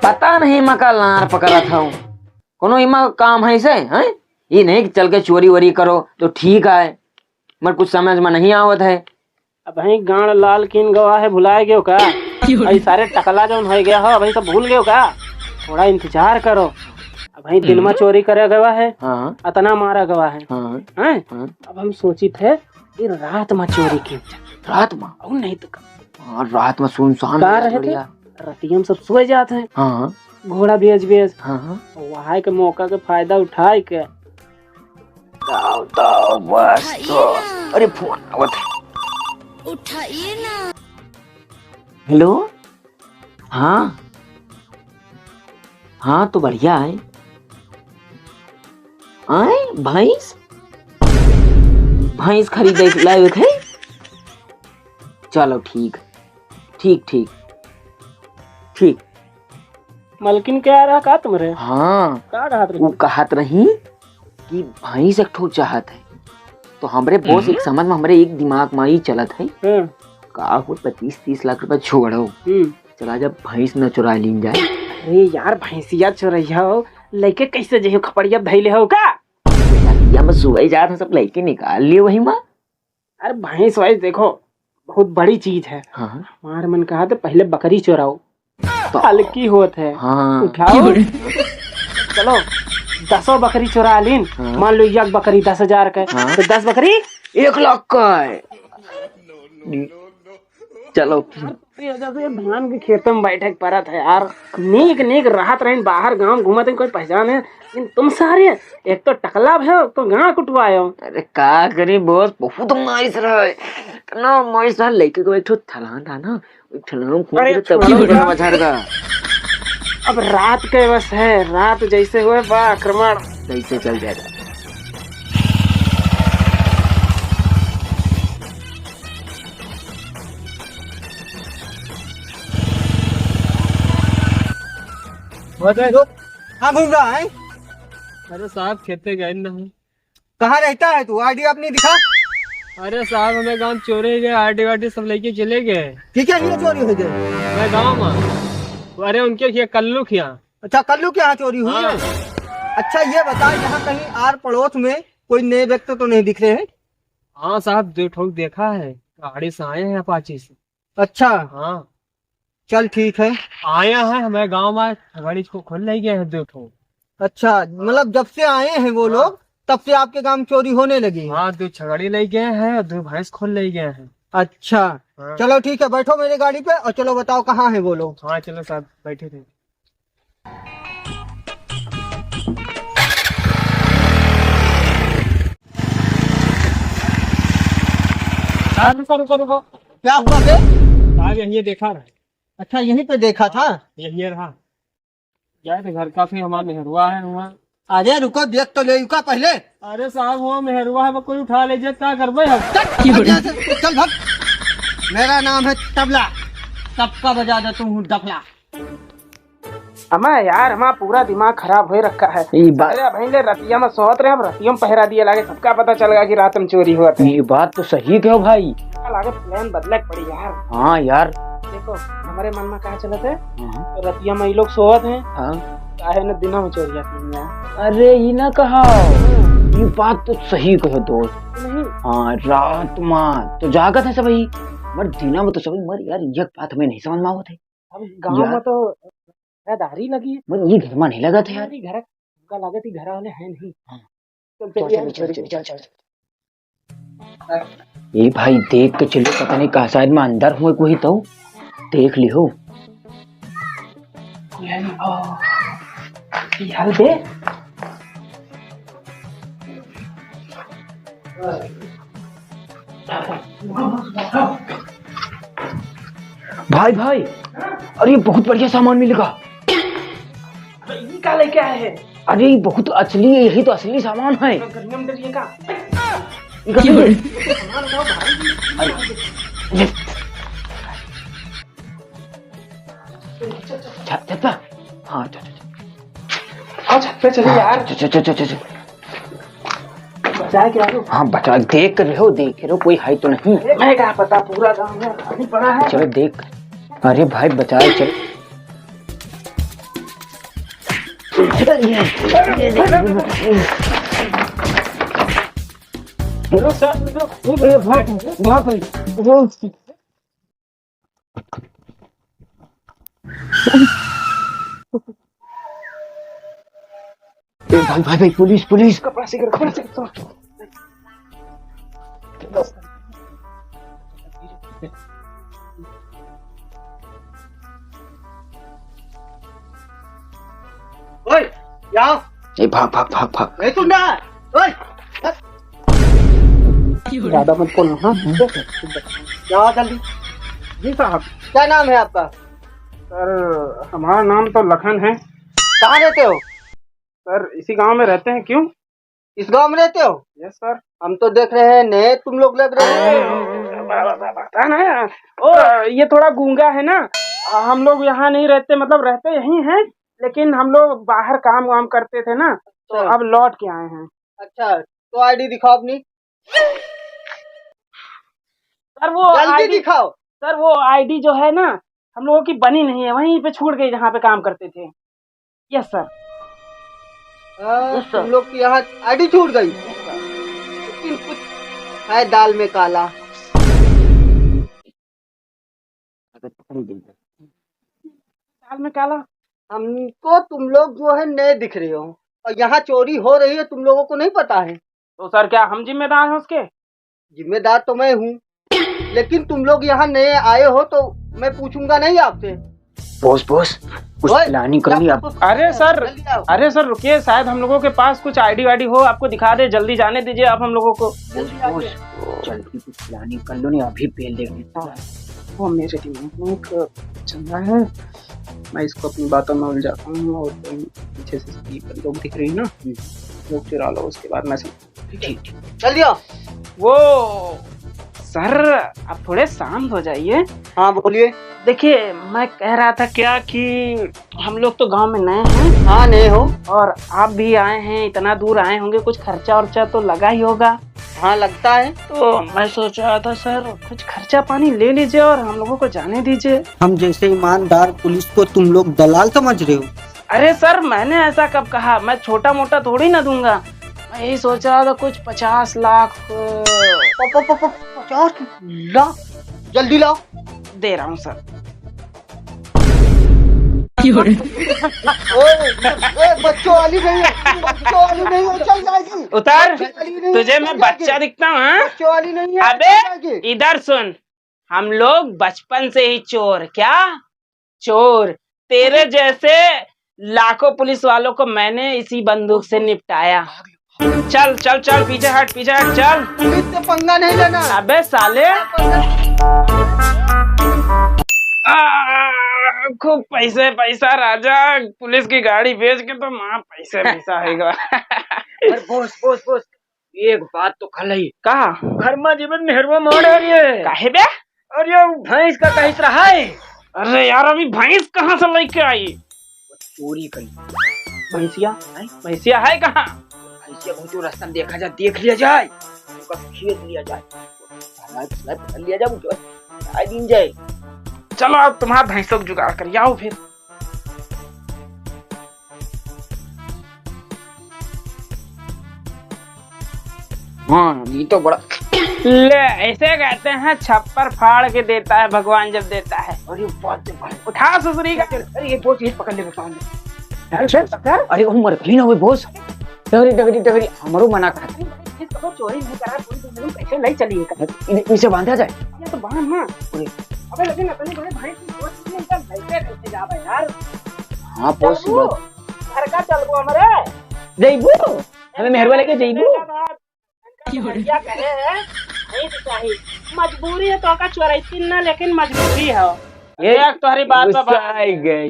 पता नहीं मैं कल नार पकड़ा था कोनो इमा काम है से हैं? ये नहीं कि चल के चोरी वोरी करो तो ठीक है, मगर कुछ समझ में नहीं आवत है। अब भाई गांड लाल किन गवा है, भुलाए गयो का? भाई सारे टकला जो हो गया हो भाई, सब भूल गयो का? थोड़ा इंतजार करो। अब भाई दिन में चोरी करे गवा है, हाँ अतना मारा गवा है, हाँ हैं? हाँ। अब हम सोची थे कि रात में चोरी की, रात में? और नहीं तो हाँ रात में सुनसान कहाँ रहे थे? रतियम सब सोए जाते हैं, हाँ घोड़ा बेच बेच, हाँ वहाँ के मौका के फायदा उठाए के बस तो। अरे फोन आवत है, उठाइए ना। हेलो। हाँ हाँ तो बढ़िया है। आए भैंस भैंस खरीदे लाए थे? चलो ठीक ठीक ठीक ठीक। मलकिन क्या रहा का तुम्हारे? हाँ का रहा वो कहत रही कि भैंस एक ठो चाहत है, तो हमरे बॉस एक समझ में हमरे एक दिमाग में ही चलत है का हो 25-30 लाख रुपए छोड़ो, चला जब भैंस न चुरा लीन जाए। अरे यार भैंसिया चोरैया हो, लइके कैसे जइयो खपड़िया धैले हो का? या मैं सुबह जात सब लड़के निकाल लिए वही माँ। अरे भैंस वैस देखो बहुत बड़ी चीज है। हाँ हमारे मन कहा तो पहले बकरी चोराओ, तो हल्की होत है। हाँ उठाओ चलो 10 बकरी चुरा लीन। हाँ। मान लो एक बकरी 10,000 का, हाँ। तो 10 बकरी 1 लाख का है। चलो धान के खेतों में बैठे परत है यार, नीक नीक राहत रहे बाहर गांव घूमते कोई पहचान है, लेकिन तुम सारे एक तो टकला है तो गांव कुटवाए हो। अरे का करी बॉस, बहुत माइस रहे, इतना माइस रहा। लड़के को एक ठो थलान था ना, एक थलान खूब अरे तब बना बचार का। अब रात के बस है, रात जैसे हुए बा आक्रमण कैसे चल जाएगा। हाँ घूम रहा है। अरे साहब खेते गए नहीं। कहाँ रहता है तू? आईडी अपनी दिखा। अरे साहब हमें गांव चोरी गए, आरटी वारटी सब लेके चले गए। ठीक है, ये चोरी हो गई। मैं गाँव में, अरे उनके किया कल्लू किया। अच्छा कल्लू के यहाँ चोरी हुई है? अच्छा ये बता, यहाँ कहीं आर पड़ोस में कोई नए व्यक्ति तो नहीं दिख रहे हैं? हाँ साहब 2 ठोक देखा है, गाड़ी से आए हैं अपाची से। अच्छा हाँ चल ठीक है। आया है हमारे गांव में, गाड़ी को खोल ले गए हैं 2 ठोक। अच्छा मतलब जब से आए हैं वो लोग तब से आपके गांव में चोरी होने लगी? हाँ 2 छगड़ी ले गए हैं और 2 भैंस खोल ले गए हैं। अच्छा हाँ। चलो ठीक है, बैठो मेरी गाड़ी पे और चलो बताओ कहाँ है वो लोग। हाँ चलो साहब बैठे थे। रुको क्या हुआ बे? साहब यही देखा रहा। अच्छा यहीं पे देखा था? यही रहा, जाए थे घर काफी हमारा मेहरुआ है वहाँ। अरे रुको देख तो ले का पहले। अरे साहब वहाँ मेहरुआ है, कोई उठा ले जाए क्या करबे हम? चल भाग। मेरा नाम है तबला, सबका बजा दे तू डफला। हमारा यार हमारा पूरा दिमाग खराब हो रखा है। ये बात, अरे भाई रतिया में सोत रहे, हम रतिया में पहरा दिया लागे, सबका पता चल गया कि रात में चोरी हुआ था। ये बात तो सही कहो भाई। लागे प्लान बदले पड़ी यार। हाँ यार। देखो हमारे मन में कहा चला थे, तो रतिया में ये लोग सोत हैं, हाँ। काहे न दिनों में चोरी जाती है यार। अरे ये ना कहा, ये बात तो सही कहो दोस्त। नहीं हाँ रात में तो जागत है सभी, मर दीना में तो सभी मर यार। ये बात हमें नहीं समझ में आवत है। अब गाँव में तो दारी लगी है, मर ये घर में नहीं लगा था यार। घर का लागत ही घर वाले है नहीं। हाँ। चल चल ये भाई देख के चलो, पता नहीं कहा शायद में अंदर हुए कोई तो देख लियो। यार बे भाई भाई, अरे बहुत बढ़िया सामान मिलेगा। ये का लेके आए हैं? अरे ये बहुत असली है, यही तो असली सामान है। गर्मी में डरिए का? छत पर। हाँ छत पे चले यार। चल। बचाए क्या लो? हाँ बचा, देख रहे हो कोई है तो नहीं? मैं क्या पता, पूरा गाँव में खाली पड़ा है। चलो देख, अरे भाई बचाए चल। भाई भाई भाई, पुलिस पुलिस। कपड़ा से ओए यहाँ ए भाग भाग भाग भाग। नहीं सुन रहा है? ओए ज्यादा मत बोलना। हाँ यहाँ जल्दी। जी साहब। क्या नाम है आपका? सर हमारा नाम तो लखन है। कहाँ रहते हो? सर इसी गांव में रहते हैं। क्यों? इस गांव में रहते हो? Yes sir. हम तो देख रहे हैं नए तुम लोग लग रहे हो। पता ना, ओ ये थोड़ा गूंगा है ना। हम लोग यहाँ नहीं रहते, मतलब रहते यहीं हैं, लेकिन हम लोग बाहर काम वाम करते थे ना, तो अब लौट के आए हैं। अच्छा तो आईडी दिखाओ अपनी। सर वो जल्दी आईडी, दिखाओ। सर वो आईडी जो है ना, हम लोगों की बनी नहीं है, वहीं पे छूट गई जहाँ पे काम करते थे। Yes sir. तुम लोग की यहाँ आईडी छूट गई, लेकिन कुछ है दाल में काला। दाल में काला? हमको तुम लोग जो है नए दिख रहे हो और यहाँ चोरी हो रही है, तुम लोगों को नहीं पता है? तो सर क्या हम जिम्मेदार हैं उसके? जिम्मेदार तो मैं हूँ, लेकिन तुम लोग यहाँ नए आए हो तो मैं पूछूंगा नहीं आपसे? बॉस बॉस, कुछ प्लानिंग कर लिया? अरे सर रुकिए, शायद हम लोगों के पास कुछ आईडी वाईडी हो, आपको दिखा दे। जल्दी जाने दीजिए आप हम लोगों को। जल्दी कुछ प्लानिंग कर लो, नहीं अभी फेल देख देता है। वो मेरे दिमाग में एक चल रहा है, मैं इसको अपनी बातों में उलझाता हूँ, और पीछे से लोग दिख रही है ना, लोग चुरा लो, उसके बाद मैं ठीक चलिए। वो सर आप थोड़े शांत हो जाइए। हाँ बोलिए। देखिए मैं कह रहा था क्या कि हम लोग तो गांव में नए हैं। हाँ नए हो। और आप भी आए हैं, इतना दूर आए होंगे, कुछ खर्चा वर्चा तो लगा ही होगा। हाँ लगता है। तो मैं सोच रहा था सर कुछ खर्चा पानी ले लीजिए और हम लोगों को जाने दीजिए। हम जैसे ईमानदार पुलिस को तुम लोग दलाल समझ रहे हो? अरे सर मैंने ऐसा कब कहा, मैं छोटा मोटा थोड़ी ना दूंगा। मैं यही सोच रहा था कुछ 50 लाख। 50 लाख? जल्दी लाओ। दे रहा हूँ सर। बच्चों वाली नहीं है, बच्चों वाली नहीं है, चल जाएगी। उतर, तुझे मैं बच्चा दिखता हूँ? बच्चों वाली नहीं है। अबे इधर सुन, हम लोग बचपन से ही चोर। क्या चोर? तेरे जैसे लाखों पुलिस वालों को मैंने इसी बंदूक से निपटाया। चल चल चल, पीछे हट चल। पुलिस से पंगा नहीं लेना। अबे साले, खूब पैसा राजा, पुलिस की गाड़ी बेच के तो माँ पैसा हैगा। बॉस एक बात तो खल कहा घर में जीवन मेहरवा मोड़ है। काहे बे? और ये भैंस का कहिस रहा है। अरे यार अभी भैंस कहाँ से लेके आई? चोरी कर भैंसिया है कहाँ? भैंसिया बहुत रास्ता में देखा जाए, देख लिया जाए, उनका खेत लिया जाए, लिया जाए, दिन जाए। चलो अब तुम्हारा भैंस लोग जुगाड़ कर आओ फिर। हाँ ये तो बड़ा ले, ऐसे कहते हैं छप्पर फाड़ के देता है भगवान जब देता है। अरे बात उठा ससुरी का। अरे ये बोस ये पकड़ ले भगवान। अरे उमर भी ना हुए बोस। डगरी हमारो मना कर। चोरी नहीं करा, कैसे नहीं चलिए, इसे बांधा जाए। ये तो बांध ना। अबे लेकिन अपने बड़े भाई की सोच नहीं, इनका कैसे जावे यार। हाँ बोस घर का चलबो हमरे जइबू, हमें मेहरबा लेके जइबू। क्या करे है नहीं तो चाहिए, मजबूरी है तो का चोरी ना, लेकिन मजबूरी है ये। तुम्हारी बात आई गई।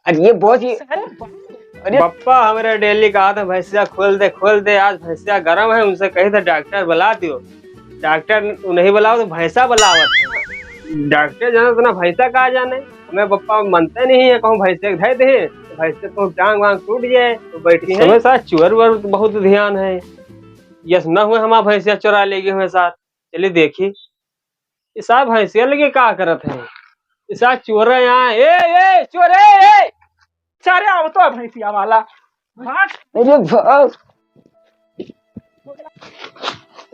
अरे ये बहुत ही पप्पा हमारे डेली कहा था भैंसिया खोल दे। आज भैंसिया गर्म है, उनसे कही था डॉक्टर बुला दियो। डॉक्टर नहीं बुलाओ तो भैंसा बुलावत। डॉक्टर जाने तो ना भैंसा कहा जाने। हमें पप्पा मनते नहीं है, कहूँ भैंसे धै दे भैंसे तो टांग वांग टूट जाए तो बैठी है साथ चोर वर बहुत ध्यान है। यस न हुए हमारा भैंसिया चुरा लेगी हमें साथ। चलिए देखी साहब भैंसिया लगे क्या करत है साथ चोर है यहाँ। ए चोर ए सारे आओ तो भैंसिया वाला अरे भाग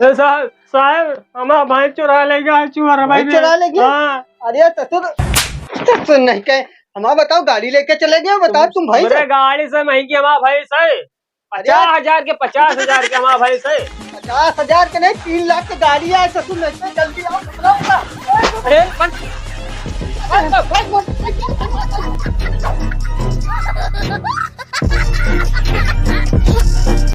साहब साहब हमारा भैंस चुरा लेगा चोर भाई चुरा लेगी? हाँ। अरे ससुर नहीं कहे हमारा बताओ गाड़ी लेके चले गए बताओ तुम भाई मेरे गाड़ी से महंगी हमारा भैंस है 50,000 के 50,000 के हमारा भैंस है। 50,000 के नहीं 3 लाख की गाड़ी है ससुर नहीं जल्दी आओ अरे